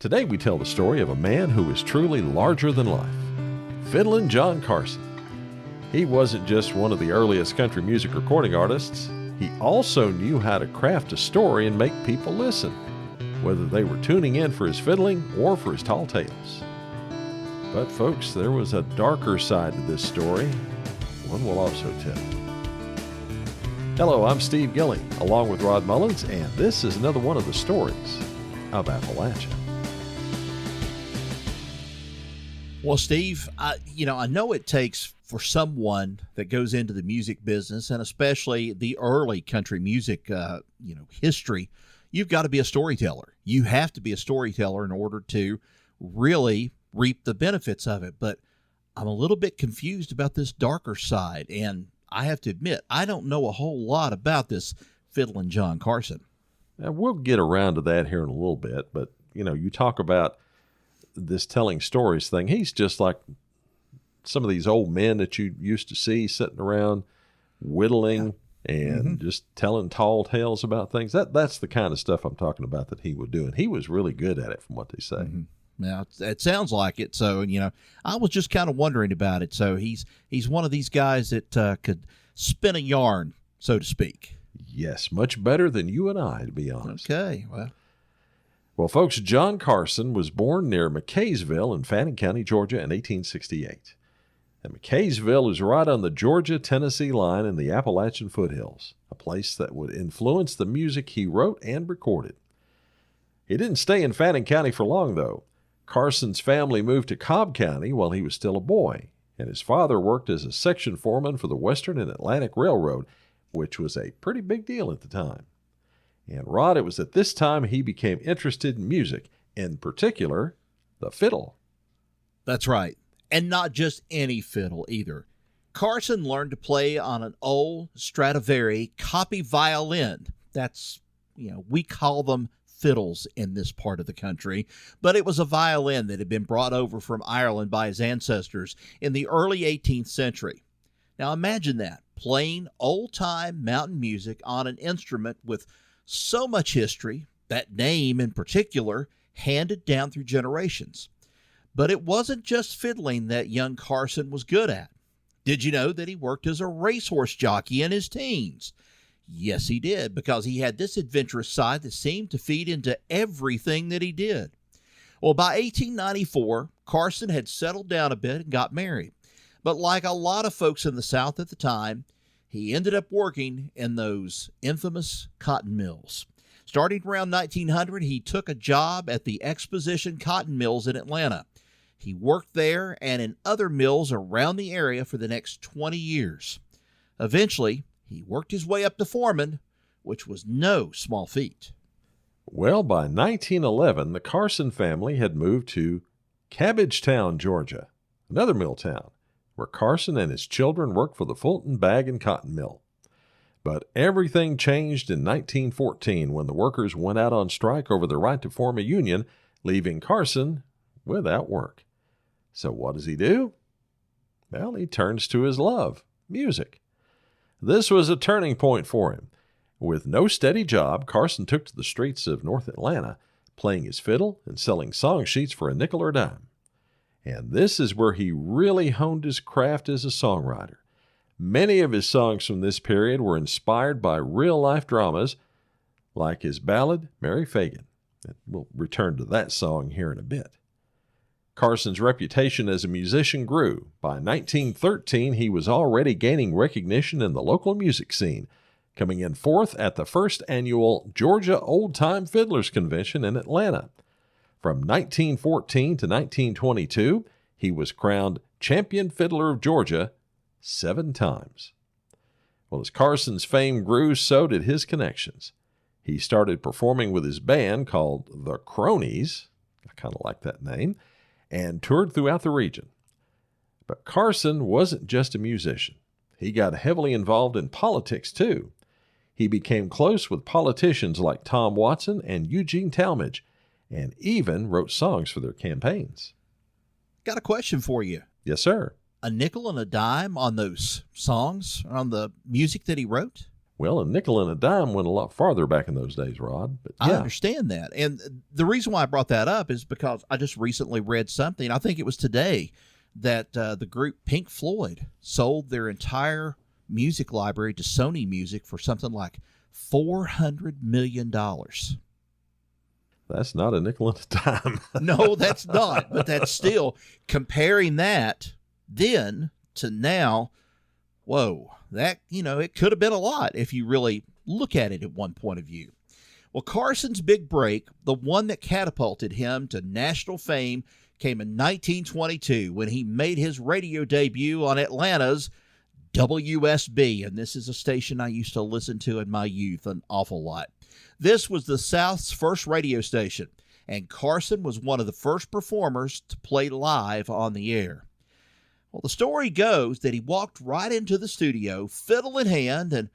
Today we tell the story of a man who is truly larger than life, Fiddlin John Carson. He wasn't just one of the earliest country music recording artists, he also knew how to craft a story and make people listen, whether they were tuning in for his fiddling or for his tall tales. But folks, there was a darker side to this story, one we'll also tell. Hello, I'm Steve Gilley, along with Rod Mullins, and this is another one of the stories of Appalachian. Well, Steve, I know it takes for someone that goes into the music business, and especially the early country music, history, you've got to be a storyteller. You have to be a storyteller in order to really reap the benefits of it. But I'm a little bit confused about this darker side, and I have to admit, I don't know a whole lot about this Fiddlin John Carson. Now, we'll get around to that here in a little bit, but, you talk about this telling stories thing. He's just like some of these old men that you used to see sitting around whittling and just telling tall tales about things. That's the kind of stuff I'm talking about that he would do, and he was really good at it from what they say. Mm-hmm. Now, it sounds like it. So, I was just kind of wondering about it. So he's one of these guys that could spin a yarn, so to speak. Yes, much better than you and I, to be honest. Okay, Well, folks, John Carson was born near McKaysville in Fannin County, Georgia in 1868. And McKaysville is right on the Georgia-Tennessee line in the Appalachian foothills, a place that would influence the music he wrote and recorded. He didn't stay in Fannin County for long, though. Carson's family moved to Cobb County while he was still a boy, and his father worked as a section foreman for the Western and Atlantic Railroad, which was a pretty big deal at the time. And Rod, it was at this time he became interested in music, in particular, the fiddle. That's right. And not just any fiddle either. Carson learned to play on an old Stradivari copy violin. That's, we call them fiddles in this part of the country, but it was a violin that had been brought over from Ireland by his ancestors in the early 18th century. Now imagine that, playing old-time mountain music on an instrument with so much history, that name in particular, handed down through generations. But it wasn't just fiddling that young Carson was good at. Did you know that he worked as a racehorse jockey in his teens? Yes, he did, because he had this adventurous side that seemed to feed into everything that he did. Well, by 1894, Carson had settled down a bit and got married. But like a lot of folks in the South at the time, he ended up working in those infamous cotton mills. Starting around 1900, he took a job at the Exposition Cotton Mills in Atlanta. He worked there and in other mills around the area for the next 20 years. Eventually, he worked his way up to foreman, which was no small feat. Well, by 1911, the Carson family had moved to Cabbagetown, Georgia, another mill town, where Carson and his children worked for the Fulton Bag and Cotton Mill. But everything changed in 1914 when the workers went out on strike over their right to form a union, leaving Carson without work. So what does he do? Well, he turns to his love, music. This was a turning point for him. With no steady job, Carson took to the streets of North Atlanta, playing his fiddle and selling song sheets for a nickel or a dime. And this is where he really honed his craft as a songwriter. Many of his songs from this period were inspired by real-life dramas, like his ballad, Mary Fagin. We'll return to that song here in a bit. Carson's reputation as a musician grew. By 1913, he was already gaining recognition in the local music scene, coming in fourth at the first annual Georgia Old Time Fiddlers Convention in Atlanta. From 1914 to 1922, he was crowned Champion Fiddler of Georgia 7 times. Well, as Carson's fame grew, so did his connections. He started performing with his band called the Cronies, I kind of like that name, and toured throughout the region. But Carson wasn't just a musician. He got heavily involved in politics, too. He became close with politicians like Tom Watson and Eugene Talmadge, and even wrote songs for their campaigns. Got a question for you. Yes, sir. A nickel and a dime on those songs, on the music that he wrote? Well, a nickel and a dime went a lot farther back in those days, Rod. But I yeah, understand that. And the reason why I brought that up is because I just recently read something, I think it was today, that the group Pink Floyd sold their entire music library to Sony Music for something like $400 million. that's not a nickel and a dime. No, that's not. But that's still, comparing that then to now, whoa, that, it could have been a lot if you really look at it at one point of view. Well, Carson's big break, the one that catapulted him to national fame, came in 1922 when he made his radio debut on Atlanta's WSB, and this is a station I used to listen to in my youth an awful lot. This was the South's first radio station, and Carson was one of the first performers to play live on the air. Well, the story goes that he walked right into the studio, fiddle in hand, and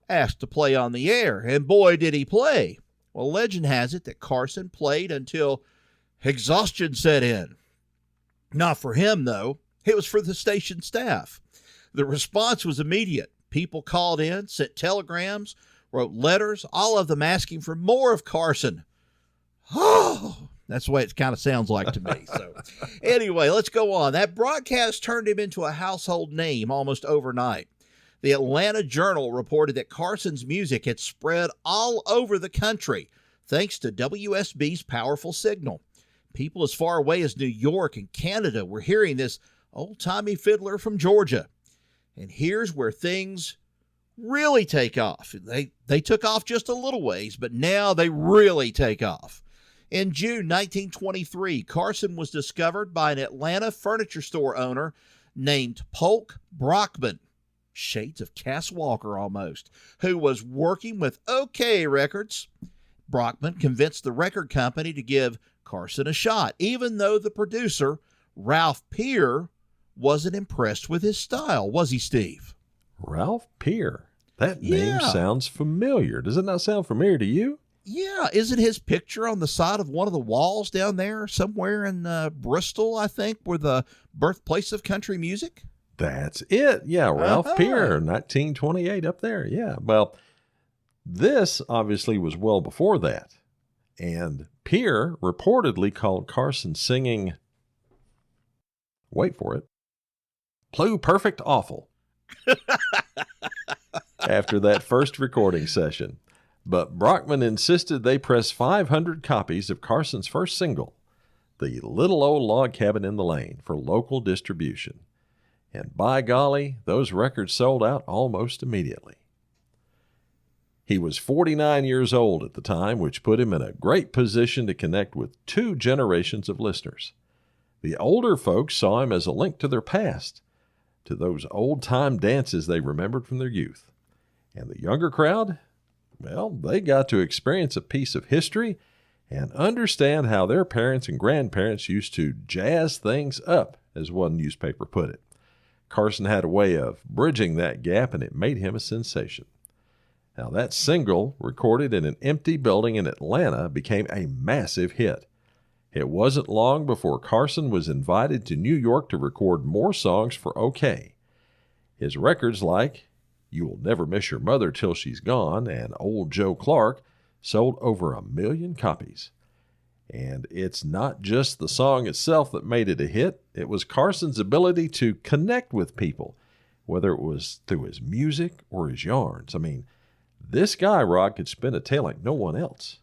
asked to play on the air, and boy, did he play. Well, legend has it that Carson played until exhaustion set in. Not for him, though. It was for the station staff. The response was immediate. People called in, sent telegrams, wrote letters, all of them asking for more of Carson. Oh, that's the way it kind of sounds like to me. So anyway, let's go on. That broadcast turned him into a household name almost overnight. The Atlanta Journal reported that Carson's music had spread all over the country thanks to WSB's powerful signal. People as far away as New York and Canada were hearing this old-timey fiddler from Georgia. And here's where things really take off. They took off just a little ways, but now they really take off. In June 1923, Carson was discovered by an Atlanta furniture store owner named Polk Brockman, shades of Cass Walker almost, who was working with OK Records. Brockman convinced the record company to give Carson a shot, even though the producer, RalphPeer, wasn't impressed with his style, was he, Steve? RalphPeer. That name sounds familiar. Does it not sound familiar to you? Yeah, isn't his picture on the side of one of the walls down there somewhere in Bristol, I think, where the birthplace of country music? That's it. Yeah, RalphPeer, 1928 up there. Yeah, well, this obviously was well before that. And Peer reportedly called Carson singing, wait for it, Pluperfect Awful after that first recording session. But Brockman insisted they press 500 copies of Carson's first single, The Little Old Log Cabin in the Lane, for local distribution. And by golly, those records sold out almost immediately. He was 49 years old at the time, which put him in a great position to connect with two generations of listeners. The older folks saw him as a link to their past, to those old-time dances they remembered from their youth. And the younger crowd, well, they got to experience a piece of history and understand how their parents and grandparents used to jazz things up, as one newspaper put it. Carson had a way of bridging that gap, and it made him a sensation. Now, that single, recorded in an empty building in Atlanta, became a massive hit. It wasn't long before Carson was invited to New York to record more songs for OK. His records like You Will Never Miss Your Mother Till She's Gone and Old Joe Clark sold over 1 million copies. And it's not just the song itself that made it a hit. It was Carson's ability to connect with people, whether it was through his music or his yarns. I mean, this guy, Rod, could spin a tale like no one else.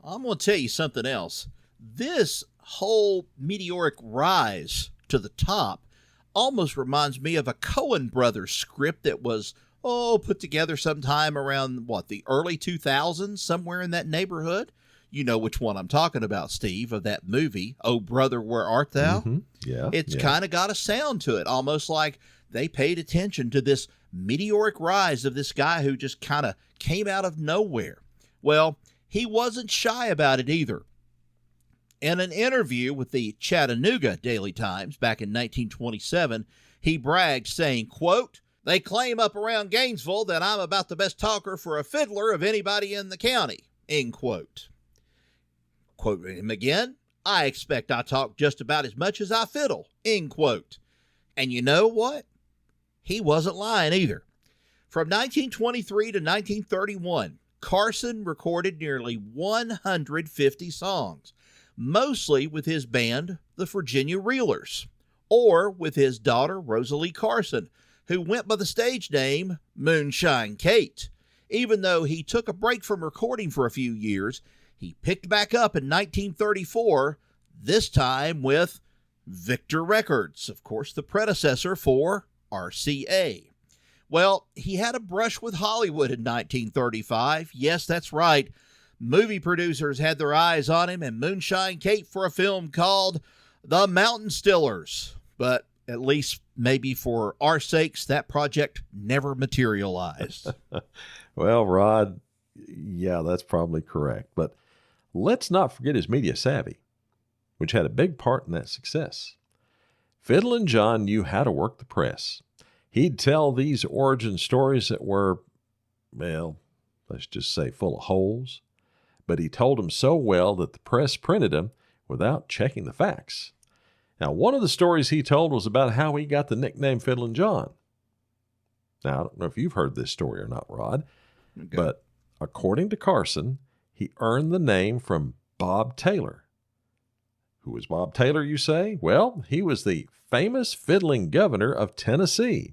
I'm going to tell you something else. This whole meteoric rise to the top almost reminds me of a Coen Brothers script that was, put together sometime around, the early 2000s, somewhere in that neighborhood. You know which one I'm talking about, Steve, of that movie, Oh Brother, Where Art Thou? Mm-hmm. Yeah. It's kind of got a sound to it, almost like they paid attention to this meteoric rise of this guy who just kind of came out of nowhere. Well, he wasn't shy about it either. In an interview with the Chattanooga Daily Times back in 1927, he bragged, saying, quote, "They claim up around Gainesville that I'm about the best talker for a fiddler of anybody in the county," end quote. Quote him again, "I expect I talk just about as much as I fiddle," end quote. And you know what? He wasn't lying either. From 1923 to 1931, Carson recorded nearly 150 songs, mostly with his band, the Virginia Reelers, or with his daughter, Rosalie Carson, who went by the stage name Moonshine Kate. Even though he took a break from recording for a few years, he picked back up in 1934, this time with Victor Records, of course, the predecessor for RCA. Well, he had a brush with Hollywood in 1935. Yes, that's right. Movie producers had their eyes on him and Moonshine Kate for a film called The Mountain Stillers. But at least maybe for our sakes, that project never materialized. Well, Rod, yeah, that's probably correct. But let's not forget his media savvy, which had a big part in that success. Fiddlin John knew how to work the press. He'd tell these origin stories that were, well, let's just say full of holes, but he told them so well that the press printed them without checking the facts. Now, one of the stories he told was about how he got the nickname Fiddlin John. Now, I don't know if you've heard this story or not, Rod, okay, but according to Carson, he earned the name from Bob Taylor. Who was Bob Taylor, you say? Well, he was the famous fiddling governor of Tennessee,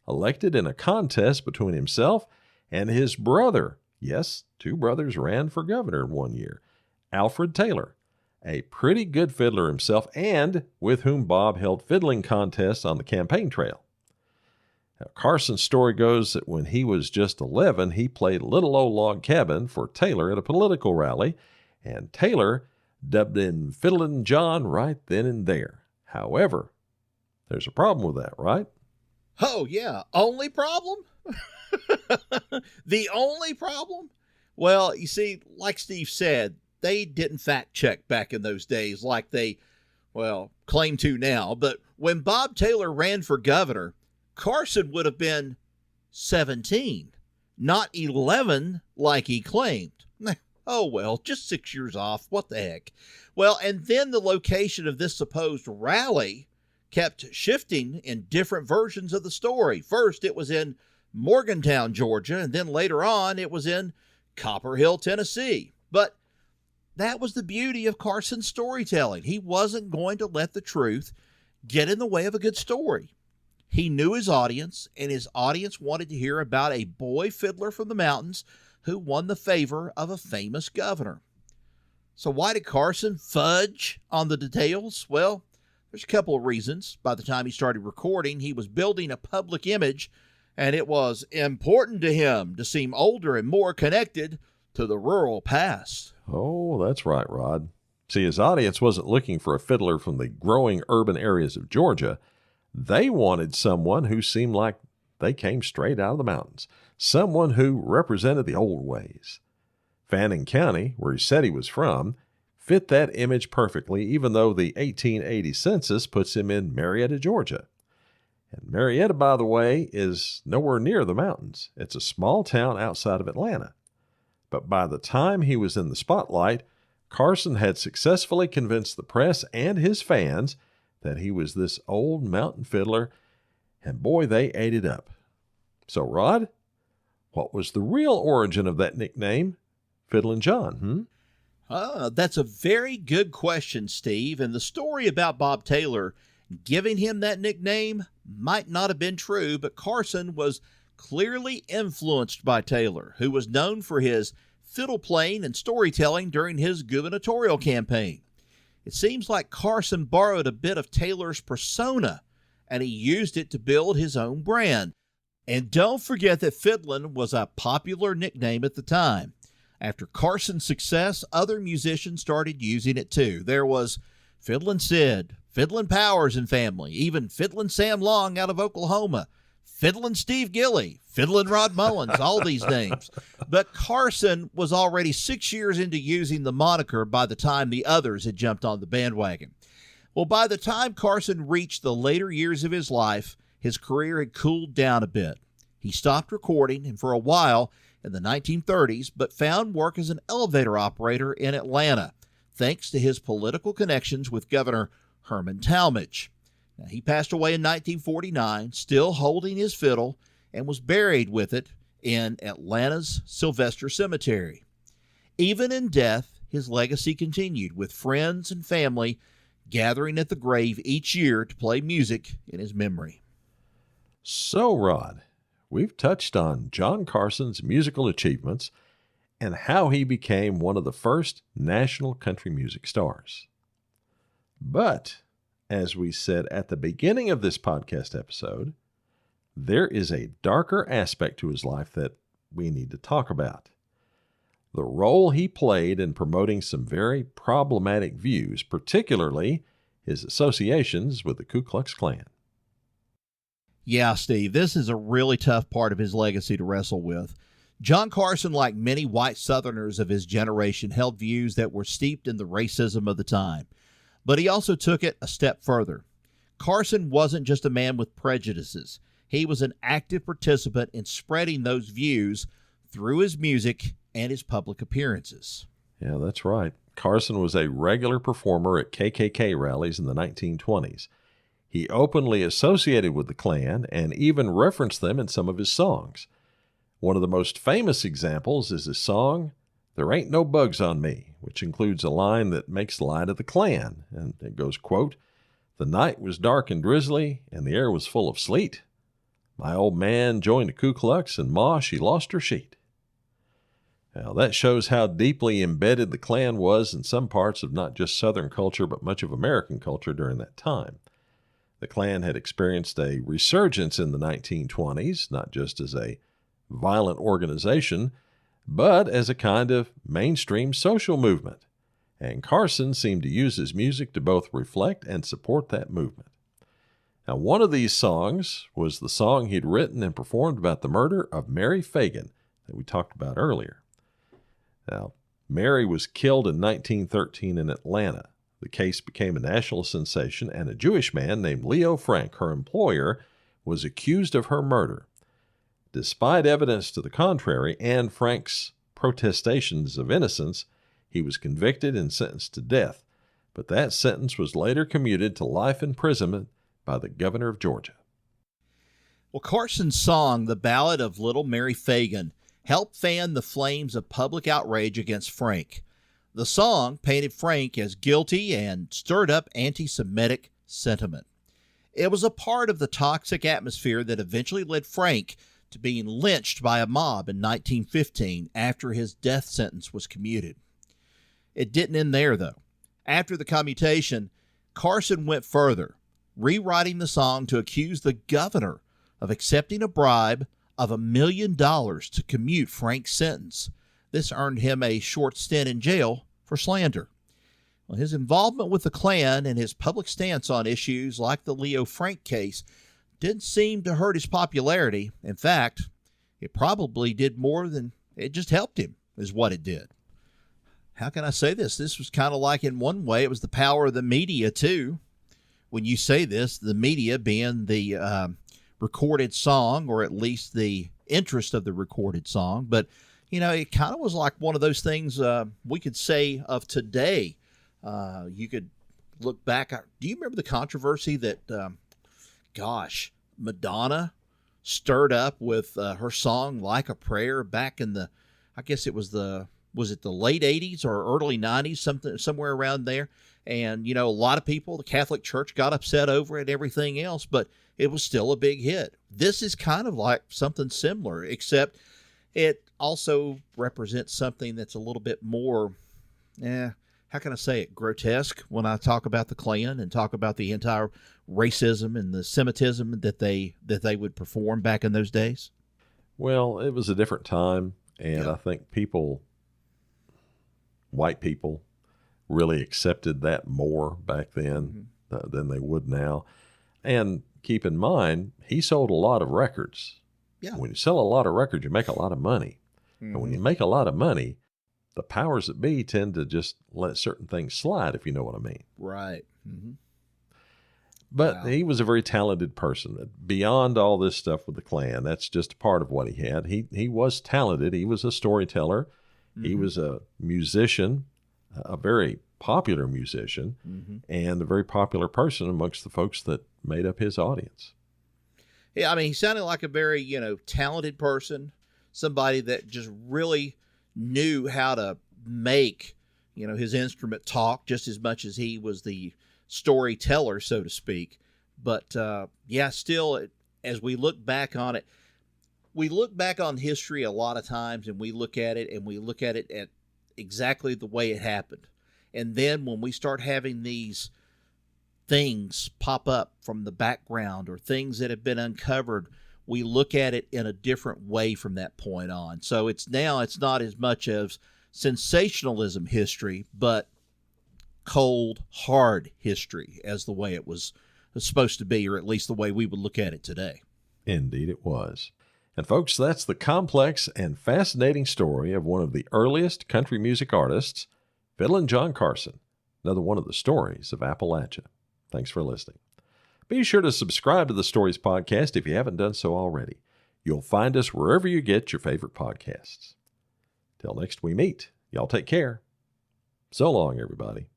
elected in a contest between himself and his brother. Yes, two brothers ran for governor in one year. Alfred Taylor, a pretty good fiddler himself, and with whom Bob held fiddling contests on the campaign trail. Now, Carson's story goes that when he was just 11, he played Little Old Log Cabin for Taylor at a political rally, and Taylor dubbed in Fiddlin John right then and there. However, there's a problem with that, right? Oh, yeah. Only problem? The only problem? Well, you see, like Steve said, they didn't fact check back in those days like they, well, claim to now. But when Bob Taylor ran for governor, Carson would have been 17, not 11 like he claimed. Oh, well, just 6 years off. What the heck? Well, and then the location of this supposed rally kept shifting in different versions of the story. First, it was in Morgantown, Georgia, and then later on, it was in Copper Hill, Tennessee. But that was the beauty of Carson's storytelling. He wasn't going to let the truth get in the way of a good story. He knew his audience, and his audience wanted to hear about a boy fiddler from the mountains who won the favor of a famous governor. So why did Carson fudge on the details? Well, there's a couple of reasons. By the time he started recording, he was building a public image, and it was important to him to seem older and more connected to the rural past. Oh, that's right, Rod. See, his audience wasn't looking for a fiddler from the growing urban areas of Georgia. They wanted someone who seemed like they came straight out of the mountains, someone who represented the old ways. Fannin County, where he said he was from, fit that image perfectly, even though the 1880 census puts him in Marietta, Georgia. And Marietta, by the way, is nowhere near the mountains. It's a small town outside of Atlanta. But by the time he was in the spotlight, Carson had successfully convinced the press and his fans that he was this old mountain fiddler, and boy, they ate it up. So, Rod, what was the real origin of that nickname, Fiddlin John? That's a very good question, Steve. And the story about Bob Taylor giving him that nickname might not have been true, but Carson was clearly influenced by Taylor, who was known for his fiddle playing and storytelling during his gubernatorial campaign. It seems like Carson borrowed a bit of Taylor's persona, and he used it to build his own brand. And don't forget that Fiddlin was a popular nickname at the time. After Carson's success, other musicians started using it too. There was Fiddlin Sid, Fiddlin Powers and family, even Fiddlin Sam Long out of Oklahoma, Fiddlin Steve Gilly, Fiddlin Rod Mullins, all these names. But Carson was already 6 years into using the moniker by the time the others had jumped on the bandwagon. Well, by the time Carson reached the later years of his life, his career had cooled down a bit. He stopped recording, and for a while in the 1930s, but found work as an elevator operator in Atlanta, thanks to his political connections with Governor Herman Talmadge. Now, he passed away in 1949, still holding his fiddle and was buried with it in Atlanta's Sylvester Cemetery. Even in death, his legacy continued, with friends and family gathering at the grave each year to play music in his memory. So, Rod, we've touched on John Carson's musical achievements and how he became one of the first national country music stars. But, as we said at the beginning of this podcast episode, there is a darker aspect to his life that we need to talk about. The role he played in promoting some very problematic views, particularly his associations with the Ku Klux Klan. Yeah, Steve, this is a really tough part of his legacy to wrestle with. John Carson, like many white Southerners of his generation, held views that were steeped in the racism of the time. But he also took it a step further. Carson wasn't just a man with prejudices. He was an active participant in spreading those views through his music and his public appearances. Yeah, that's right. Carson was a regular performer at KKK rallies in the 1920s. He openly associated with the Klan and even referenced them in some of his songs. One of the most famous examples is his song, "There Ain't No Bugs on Me," which includes a line that makes light of the Klan. And it goes, quote, "The night was dark and drizzly, and the air was full of sleet. My old man joined the Ku Klux, and Ma, she lost her sheet." Now, that shows how deeply embedded the Klan was in some parts of not just Southern culture, but much of American culture during that time. The Klan had experienced a resurgence in the 1920s, not just as a violent organization, but as a kind of mainstream social movement. And Carson seemed to use his music to both reflect and support that movement. Now, one of these songs was the song he'd written and performed about the murder of Mary Fagan that we talked about earlier. Now, Mary was killed in 1913 in Atlanta. The case became a national sensation, and a Jewish man named Leo Frank, her employer, was accused of her murder. Despite evidence to the contrary and Frank's protestations of innocence, he was convicted and sentenced to death, but that sentence was later commuted to life imprisonment by the governor of Georgia. Well, Carson's song, "The Ballad of Little Mary Fagan," helped fan the flames of public outrage against Frank. The song painted Frank as guilty and stirred up anti-Semitic sentiment. It was a part of the toxic atmosphere that eventually led Frank to being lynched by a mob in 1915 after his death sentence was commuted. It didn't end there, though. After the commutation, Carson went further, rewriting the song to accuse the governor of accepting a bribe of $1 million to commute Frank's sentence. This earned him a short stint in jail for slander. Well, his involvement with the Klan and his public stance on issues like the Leo Frank case didn't seem to hurt his popularity. In fact, it probably did more than it just helped him, is what it did. How can I say this? This was kind of like, in one way, it was the power of the media, too. When you say this, the media being the recorded song, or at least the interest of the recorded song. But, you know, it kind of was like one of those things we could say of today. You could look back. Do you remember the controversy that, Madonna stirred up with her song "Like a Prayer" back in the, I guess it was the late 80s or early 90s, somewhere around there. And, you know, a lot of people, the Catholic Church, got upset over it and everything else, but it was still a big hit. This is kind of like something similar, except it also represents something that's a little bit more, how can I say it, grotesque when I talk about the Klan and talk about the entire racism and the Semitism that they would perform back in those days. Well, it was a different time, and I think white people, really accepted that more back then than they would now. And keep in mind, he sold a lot of records. Yeah. When you sell a lot of records, you make a lot of money. And when you make a lot of money, the powers that be tend to just let certain things slide, if you know what I mean. Right. But he was a very talented person. Beyond all this stuff with the Klan, that's just a part of what he had. He was talented. He was a storyteller. He was a musician, a very popular musician, and a very popular person amongst the folks that made up his audience. Yeah, I mean, he sounded like a very, talented person, somebody that just really knew how to make, his instrument talk just as much as he was the storyteller, so to speak. But yeah, still, as we look back on it, we look back on history a lot of times and we look at it at exactly the way it happened. And then when we start having these things pop up from the background or things that have been uncovered, we look at it in a different way from that point on. So it's not as much as sensationalism history, but cold, hard history as the way it was supposed to be, or at least the way we would look at it today. Indeed it was. And folks, that's the complex and fascinating story of one of the earliest country music artists, Fiddlin John Carson, another one of the stories of Appalachia. Thanks for listening. Be sure to subscribe to the Stories Podcast if you haven't done so already. You'll find us wherever you get your favorite podcasts. Till next we meet, y'all take care. So long, everybody.